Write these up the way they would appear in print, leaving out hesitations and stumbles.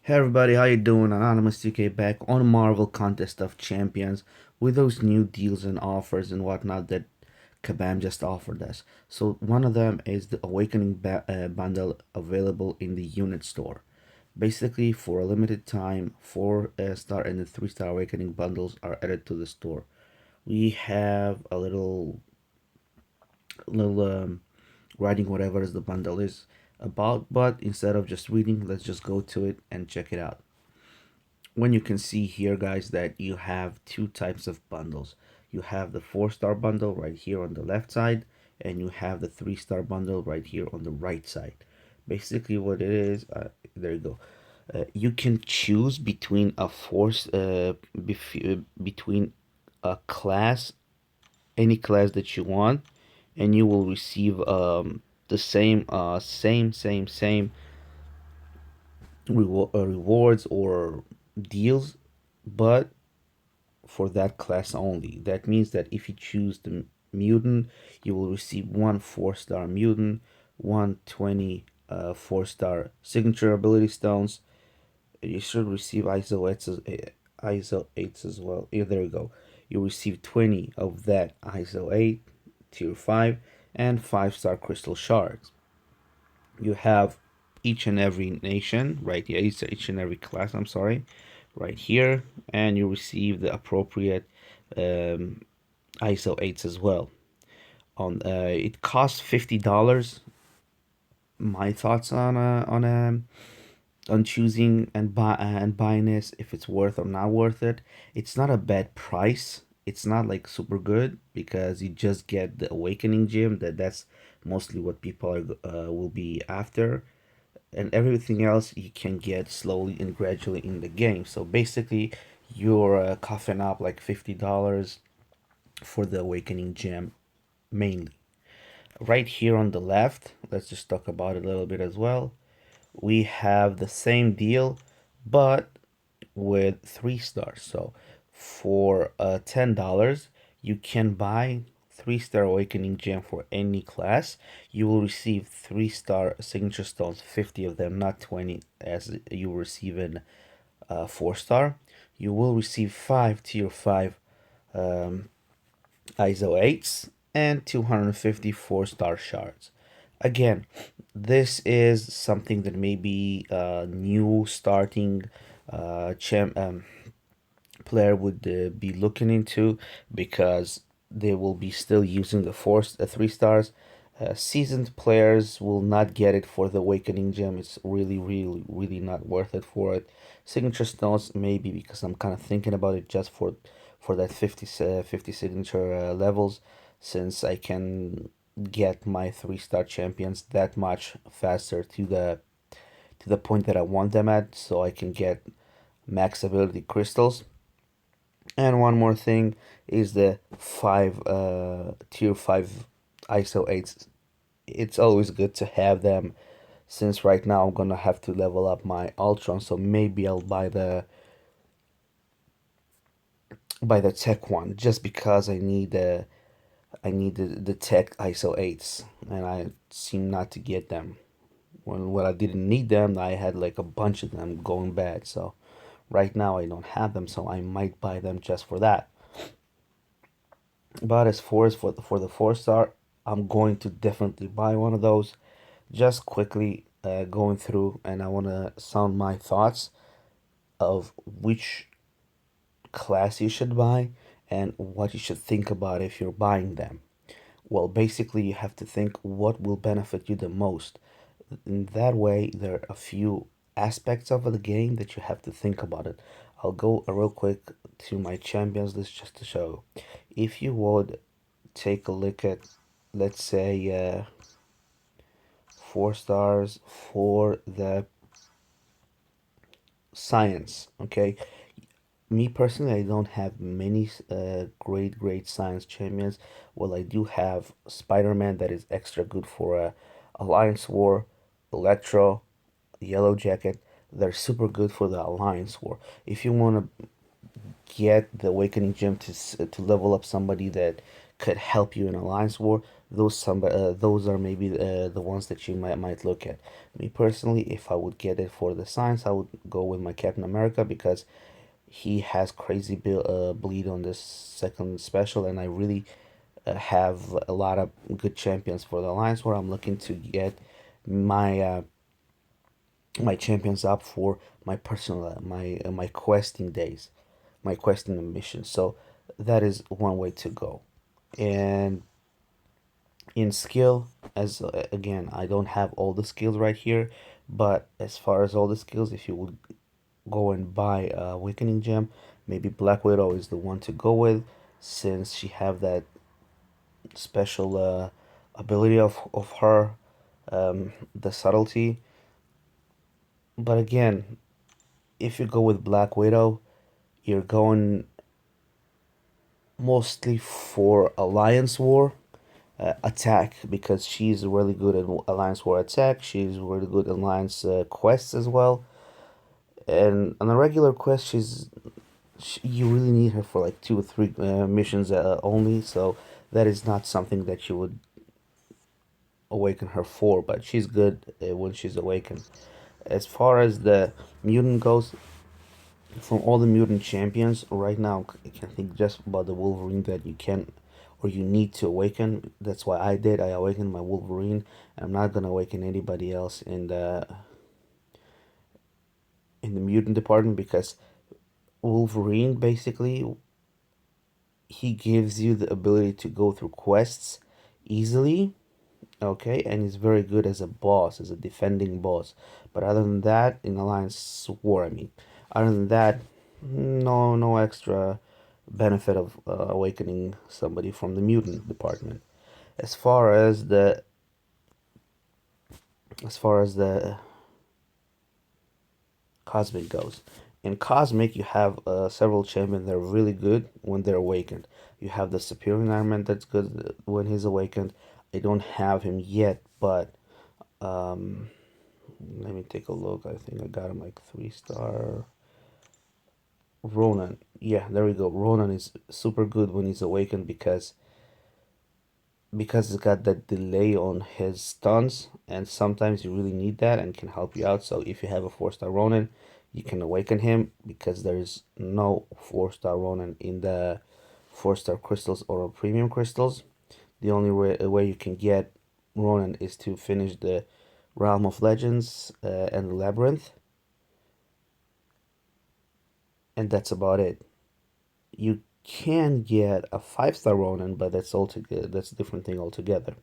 Hey everybody, how you doing? Anonymous TK back on Marvel Contest of Champions with those new deals and offers and whatnot that KABAM just offered us. So one of them is the Awakening bundle available in the unit store. Basically, for a limited time, 4-star and the 3-star Awakening bundles are added to the store. We have a little writing whatever the bundle is about, but instead of just reading, let's just go to it and check it out. When you can see here, guys, that you have two types of bundles. You have the 4-star bundle right here on the left side, and you have the 3-star bundle right here on the right side. Basically what it is, there you go. You can choose between between a class, any class that you want, and you will receive the same rewards or deals, but for that class only. That means that if you choose the mutant, you will receive one 4-star mutant, 120 4-star signature ability stones. You should receive ISO 8s as well. Yeah, there you go. You receive 20 of that ISO 8 tier 5 and 5-star crystal shards. You have each and every nation right here, each and every class, I'm sorry, right here, and you receive the appropriate um, ISO 8s as well. It costs $50. My thoughts on choosing and buying this, if it's worth or not worth it. It's not a bad price. It's not like super good because you just get the awakening gem. That's mostly what people will be after, and everything else you can get slowly and gradually in the game. So basically, you're coughing up like $50 for the awakening gem mainly. Right here on the left, let's just talk about it a little bit as well. We have the same deal, but with 3 stars. So for $10, you can buy 3-star awakening gem for any class. You will receive 3-star signature stones, 50 of them, not 20 as you receive in 4-star. You will receive 5 tier 5 um, ISO 8s and 250 4-star shards. Again, this is something that maybe new starting player would be looking into, because they will be still using the 3 stars. Seasoned players will not get it for the awakening gem. It's really not worth it for it. Signature stones maybe, because I'm kind of thinking about it just for that 50 signature levels, since I can get my 3-star champions that much faster to the point that I want them at, so I can get max ability crystals. And one more thing is the tier 5 ISO 8s. It's always good to have them, since right now I'm gonna have to level up my Ultron, so maybe I'll buy the tech one, just because I need the tech ISO 8s, and I seem not to get them. When I didn't need them, I had like a bunch of them going bad. So right now I don't have them, so I might buy them just for that. But as far as for the 4-star, I'm going to definitely buy one of those. Just quickly going through, and I want to sound my thoughts of which class you should buy and what you should think about if you're buying them. Well, basically, you have to think what will benefit you the most. In that way, there are a few aspects of the game that you have to think about it. I'll go real quick to my champions list just to show. If you would take a look at, let's say, 4 stars for the science, okay? Me personally, I don't have many great science champions. Well, I do have Spider-Man, that is extra good for Alliance War, Electro, Yellow Jacket. They're super good for the Alliance War. If you want to get the Awakening Gem to level up somebody that could help you in Alliance War, those are maybe the ones that you might look at. Me personally, if I would get it for the science, I would go with my Captain America because he has crazy bleed on this second special, and I really have a lot of good champions for the alliance where I'm looking to get my my champions up for my personal my questing days, my questing missions. So that is one way to go. And in skill, as again, I don't have all the skills right here, but as far as all the skills, if you would go and buy a awakening gem, maybe Black Widow is the one to go with, since she have that special ability of her, the subtlety. But again, if you go with Black Widow, you're going mostly for Alliance War attack, because she's really good at Alliance War attack. She's really good at Alliance quests as well. And on a regular quest, you really need her for like 2 or 3 missions only. So that is not something that you would awaken her for. But she's good when she's awakened. As far as the mutant goes, from all the mutant champions right now, I can think just about the Wolverine that you can or you need to awaken. That's why I did. I awakened my Wolverine. I'm not gonna awaken anybody else in the mutant department, because Wolverine basically he gives you the ability to go through quests easily, okay, and he's very good as a boss, as a defending boss. But other than that, in Alliance War, I mean, other than that, no extra benefit of awakening somebody from the mutant department. As far as the as far as the Cosmic goes. In Cosmic, you have several champions that are really good when they're awakened. You have the Superior Environment that's good when he's awakened. I don't have him yet, but um, let me take a look. I think I got him like 3 star. Ronan. Yeah, there we go. Ronan is super good when he's awakened because it's got that delay on his stuns, and sometimes you really need that and can help you out. So if you have a 4 star Ronin, you can awaken him, because there's no 4 star Ronin in the 4 star crystals or premium crystals. The only way you can get Ronin is to finish the Realm of Legends and the Labyrinth, and that's about it. You can get a 5 star Ronin, but that's a different thing altogether.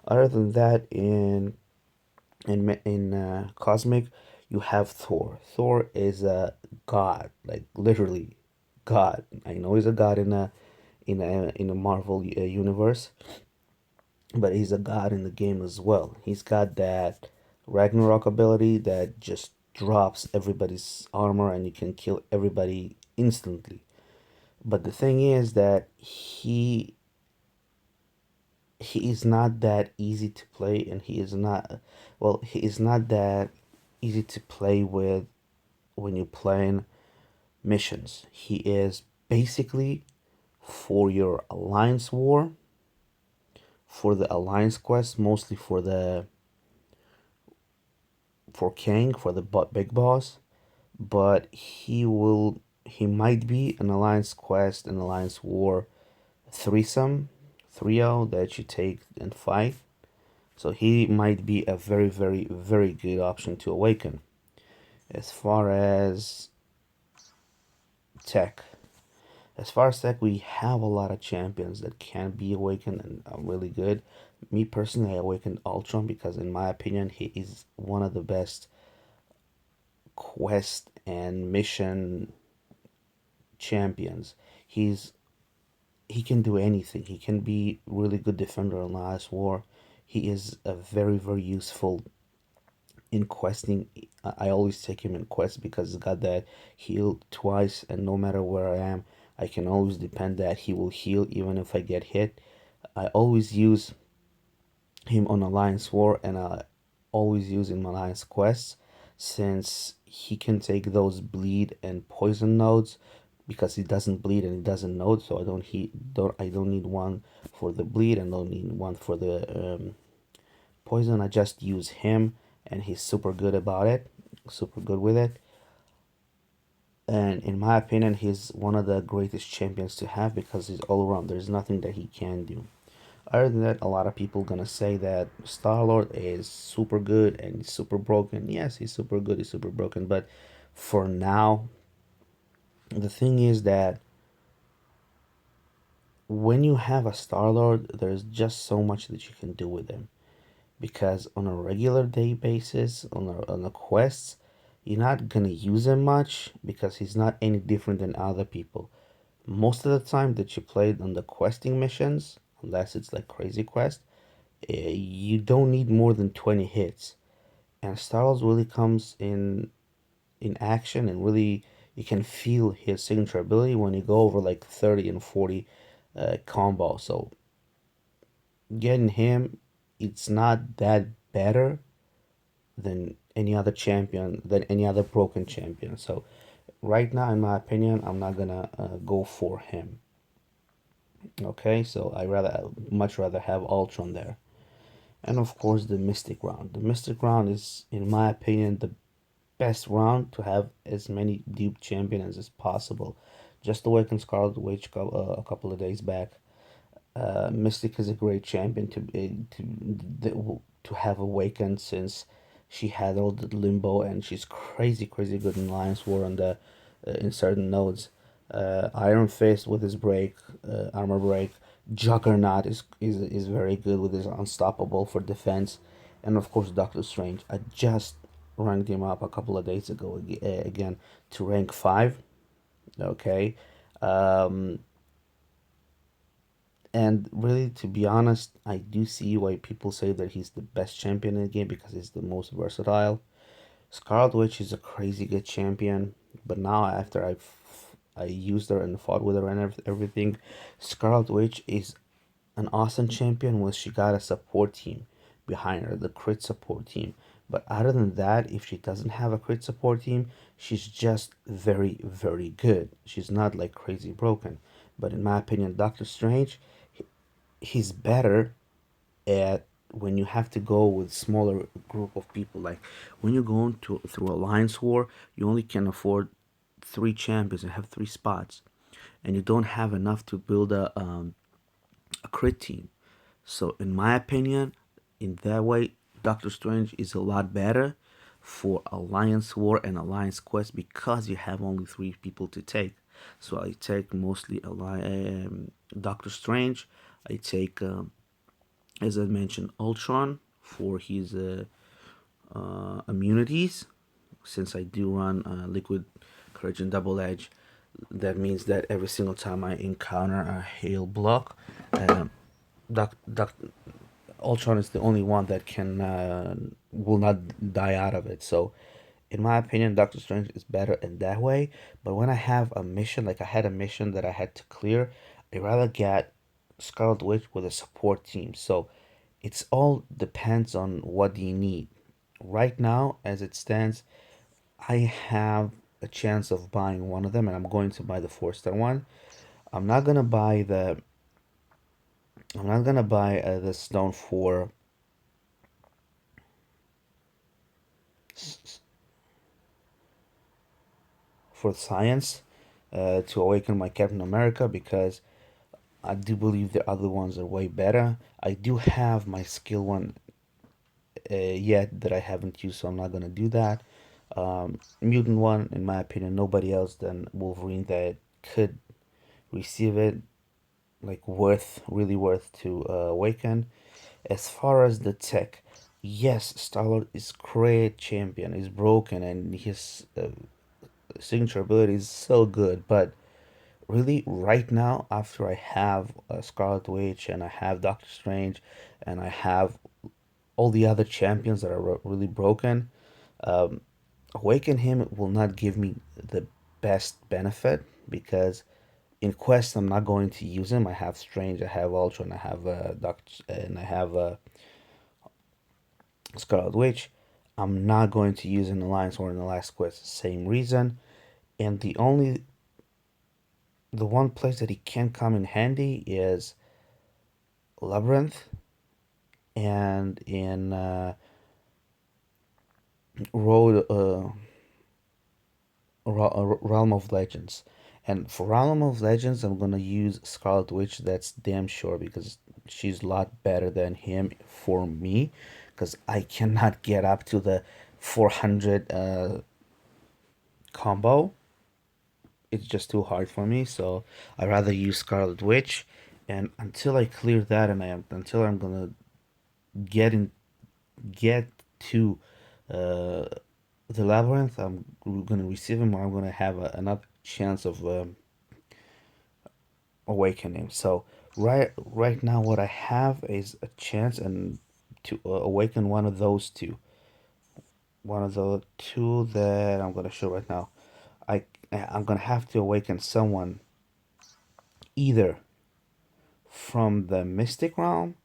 Other than that, in Cosmic, you have Thor. Thor is a god, like literally god. I know he's a god in a Marvel universe, but he's a god in the game as well. He's got that Ragnarok ability that just drops everybody's armor and you can kill everybody instantly. But the thing is that he is not that easy to play, and he is not that easy to play with when you're playing missions. He is basically for your alliance war, for the alliance quest, mostly for Kang, for the big boss. But he might be an alliance quest, an alliance war threesome, trio that you take and fight. So he might be a very, very, very good option to awaken. As far as tech, we have a lot of champions that can be awakened and are really good. Me personally, I awakened Ultron because, in my opinion, he is one of the best quest and mission champions. He's he can do anything. He can be really good defender in Last War. He is a very, very useful in questing. I always take him in quest because he's got that heal twice, and no matter where I am, I can always depend that he will heal even if I get hit. I always use him on Alliance War, and I always use him on Alliance quests, since he can take those bleed and poison nodes, because he doesn't bleed and he doesn't know it. So I don't need one for the bleed and don't need one for the poison. I just use him, and he's super good about it, super good with it. And in my opinion, he's one of the greatest champions to have because he's all around. There's nothing that he can do. Other than that, a lot of people gonna say that Star Lord is super good and he's super broken. Yes, he's super good, he's super broken. But for now, the thing is that when you have a Star Lord, there's just so much that you can do with him. Because on a regular day basis, on the quests, you're not gonna use him much because he's not any different than other people. Most of the time that you played on the questing missions, unless it's like crazy quest, you don't need more than 20 hits. And Starles really comes in action, and really you can feel his signature ability when you go over like 30 and 40 combo. So getting him, it's not that better than any other champion, than any other broken champion. So right now, in my opinion, I'm not gonna go for him. Okay, so much rather have Ultron there. And of course, the Mystic round. The Mystic round is, in my opinion, the best round to have as many dupe champions as possible. Just awakened Scarlet Witch a couple of days back. Mystic is a great champion to have awakened, since she had all the limbo, and she's crazy good in Lions War on the in certain nodes. Iron Fist with his break, armor break. Juggernaut is very good with his unstoppable for defense, and of course Doctor Strange. I just ranked him up a couple of days ago again to rank 5. Okay. Um, and really, to be honest, I do see why people say that he's the best champion in the game because he's the most versatile. Scarlet Witch is a crazy good champion, but now after I used her and fought with her and everything, Scarlet Witch is an awesome champion when she got a support team behind her, the crit support team. But other than that, if she doesn't have a crit support team, she's just very good. She's not like crazy broken. But in my opinion, Doctor Strange, he's better at when you have to go with smaller group of people. Like when you're going to through alliance war, you only can afford 3 champions and have 3 spots, and you don't have enough to build a crit team. So in my opinion, in that way, Doctor Strange is a lot better for Alliance War and Alliance Quest because you have only 3 people to take. So I take mostly Doctor Strange. I take, as I mentioned, Ultron for his immunities. Since I do run Liquid Courage and Double Edge, that means that every single time I encounter a hail block, um, Doc, Doc, Ultron is the only one that can will not die out of it. So, in my opinion, Doctor Strange is better in that way. But when I have a mission, like I had a mission that I had to clear, I rather get Scarlet Witch with a support team. So, it's all depends on what you need. Right now, as it stands, I have a chance of buying one of them, and I'm going to buy the 4-star one. I'm not gonna buy the I'm not gonna buy the stone for science to awaken my Captain America because I do believe the other ones are way better. I do have my skill one yet that I haven't used, so I'm not gonna do that. Mutant one, in my opinion, nobody else than Wolverine that could receive it, like really worth to awaken. As far as the tech, yes, Star-Lord is great champion, is broken, and his signature ability is so good, but really right now after I have Scarlet Witch and I have Doctor Strange and I have all the other champions that are really broken, um, awaken him will not give me the best benefit because in quest I'm not going to use him. I have Strange, I have Ultra, and I have Doctor, and I have Scarlet Witch. I'm not going to use an alliance or in the last quest. Same reason, and the only The one place that he can come in handy is Labyrinth and in Road Realm of Legends. And for Realm of Legends, I'm gonna use Scarlet Witch. That's damn sure because she's a lot better than him for me. Because I cannot get up to the 400 combo. It's just too hard for me. So I rather use Scarlet Witch. And until I clear that, until I'm gonna get in get to uh, the labyrinth, I'm gonna receive him, or I'm gonna have another chance of awakening. So right now, what I have is a chance and to awaken one of the two that I'm gonna show right now. I I'm gonna have to awaken someone either from the mystic realm,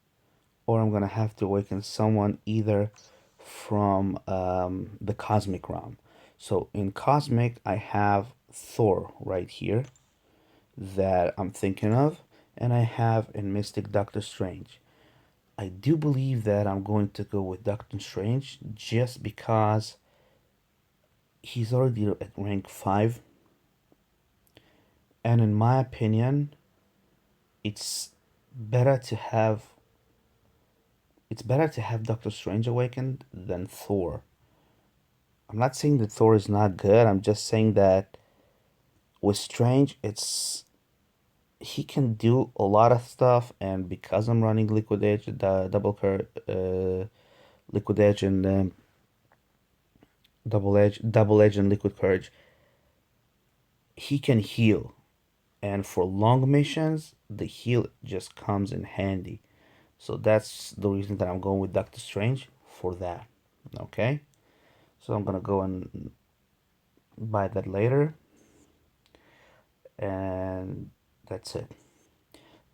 or I'm gonna have to awaken someone either from the cosmic realm. So in cosmic, I have Thor right here that I'm thinking of, and I have in Mystic Doctor Strange. I do believe that I'm going to go with Doctor Strange just because he's already at rank 5, and in my opinion, it's better to have Doctor Strange awakened than Thor. I'm not saying that Thor is not good. I'm just saying that with Strange, it's he can do a lot of stuff, and because I'm running Liquid Edge, the Liquid Edge and Double Edge and Liquid Courage, he can heal, and for long missions, the heal just comes in handy. So that's the reason that I'm going with Doctor Strange for that. Okay, so I'm gonna go and buy that later, and that's it.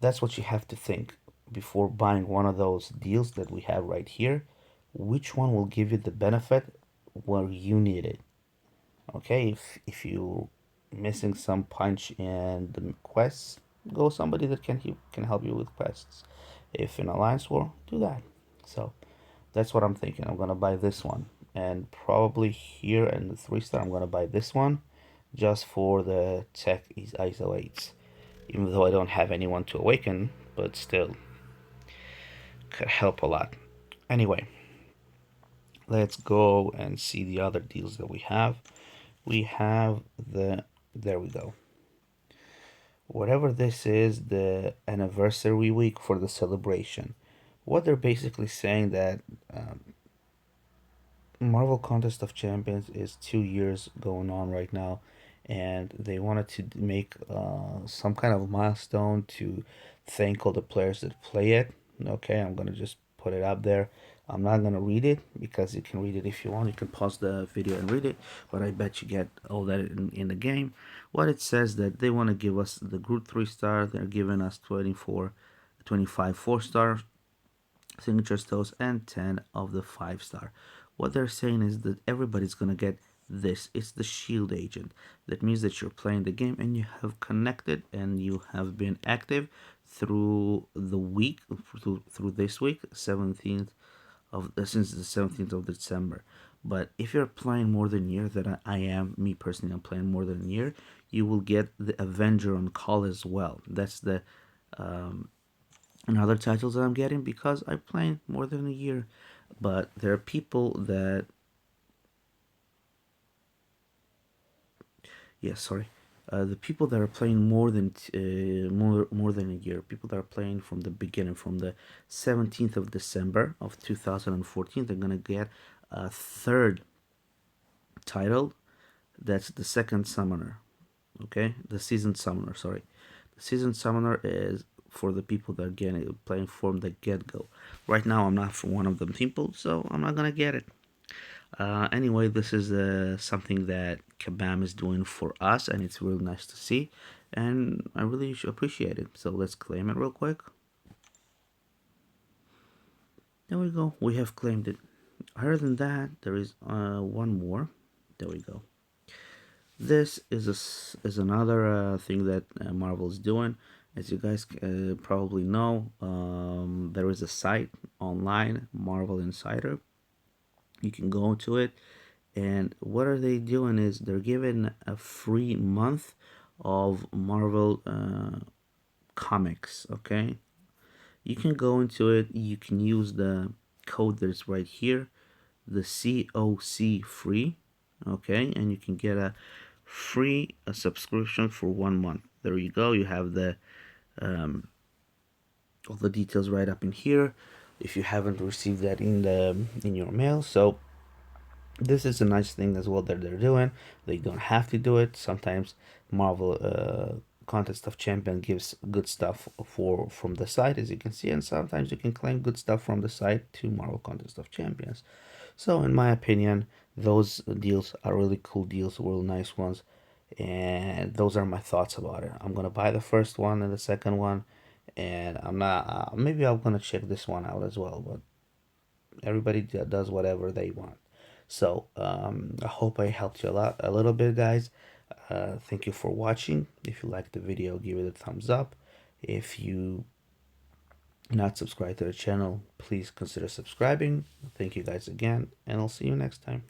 That's what you have to think before buying one of those deals that we have right here. Which one will give you the benefit where you need it? Okay, if you missing some punch in the quests, go somebody that can help you with quests. If in Alliance War, do that. So that's what I'm thinking. I'm gonna buy this one, and probably here in the 3-star, I'm gonna buy this one just for the tech is ISO 8s. Even though I don't have anyone to awaken, but still could help a lot. Anyway, let's go and see the other deals that we have. We have there we go. Whatever this is, the anniversary week for the celebration. What they're basically saying that Marvel Contest of Champions is 2 years going on right now, and they wanted to make some kind of milestone to thank all the players that play it. Okay, I'm gonna just put it up there. I'm not gonna read it because you can read it if you want. You can pause the video and read it, but I bet you get all that in the game. What it says that they want to give us the group 3-star. They're giving us 24, 25 4-star signature stones and 10 of the 5-star. What they're saying is that everybody's gonna get this. It's the shield agent. That means that you're playing the game and you have connected and you have been active through the week, through this week, 17th of since the 17th of December. But if you're playing more than a year, that I am, me personally, I'm playing more than a year, you will get the Avenger on call as well. That's the and other titles that I'm getting because I play more than a year. But there are people that, yes, sorry, the people that are playing more than a year, people that are playing from the beginning, from the 17th of December of 2014, they're gonna get a third title. That's the second summoner. Okay, the seasoned summoner. Sorry, the seasoned summoner is for the people that are getting playing from the get go. Right now, I'm not from one of them people, so I'm not gonna get it. Anyway, this is something that KABAM is doing for us, and it's really nice to see, and I really appreciate it. So let's claim it real quick. There we go. We have claimed it. Other than that, there is one more. There we go. This is another thing that Marvel is doing. As you guys probably know, there is a site online, Marvel Insider. You can go to it, and what are they doing is they're giving a free month of Marvel comics. Okay, you can go into it. You can use the code that is right here, the COC free. Okay, and you can get a free subscription for 1 month. There you go. You have the all the details right up in here. If you haven't received that in your mail, so this is a nice thing as well that they're doing. They don't have to do it. Sometimes Marvel Contest of Champion gives good stuff for from the site, as you can see, and sometimes you can claim good stuff from the site to Marvel Contest of Champions. So in my opinion, those deals are really cool deals, real nice ones, and those are my thoughts about it. I'm gonna buy the first one and the second one, and I'm not. Maybe I'm gonna check this one out as well, but everybody does whatever they want. So I hope I helped you a little bit, guys. Thank you for watching. If you liked the video, give it a thumbs up. If you not subscribed to the channel, please consider subscribing. Thank you guys again, and I'll see you next time.